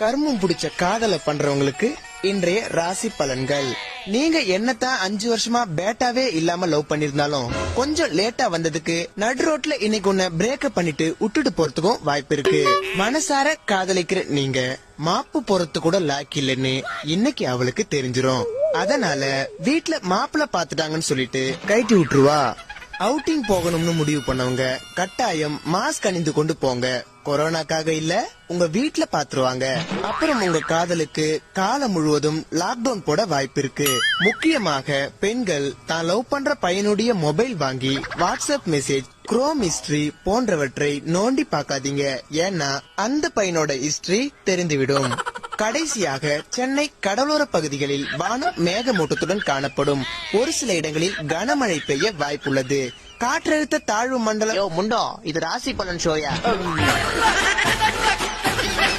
கர்மம் பிடிச்ச காதலை பண்றவங்களுக்கு இன்றைய ராசி பலன்கள். நீங்க என்னத்தான் 5 வருஷமா பேட்டாவே இல்லாம லவ் பண்ணிருந்தாலும் கொஞ்சம் லேட்டா வந்ததுக்கு நடு ரோட்ல இன்னைக்கு உன்னை பிரேக்கப் பண்ணிட்டு விட்டுட்டு போறதுக்கும் வாய்ப்பு இருக்கு. மனசார காதலிக்கிற நீங்க மாப்பு போறது கூட லாக் இல்லன்னு இன்னைக்கு அவளுக்கு தெரிஞ்சிரும். அதனால வீட்டுல மாப்பிள்ள பாத்துட்டாங்கன்னு சொல்லிட்டு கைட்டி விட்டுருவா. அவுட்டிங் போகணும்னு முடிவு பண்ணவங்க கட்டாயம் மாஸ்க் அணிந்து கொண்டு போங்க. கொரோனாக்காக இல்ல, உங்க வீட்டுல பாத்துருவாங்க. அப்புறம் உங்க காதலுக்கு காலம் முழுவதும் லாக்டவுன் போட வாய்ப்பு இருக்கு. முக்கியமாக பெண்கள் தான் லவ் பண்ற பையனுடைய மொபைல் வாங்கி வாட்ஸ்அப் மெசேஜ், குரோம் ஹிஸ்டரி போன்றவற்றை நோண்டி பாக்காதீங்க. ஏன்னா அந்த பையனோட ஹிஸ்டரி தெரிந்துவிடும். கடைசியாக சென்னை கடலோர பகுதிகளில் வானம் மேகமூட்டத்துடன் காணப்படும். ஒரு சில இடங்களில் கனமழை பெய்ய வாய்ப்புள்ளது. காற்றழுத்த தாழ்வு மண்டலம். முண்டோ, இது ராசி பலன் ஷோயா?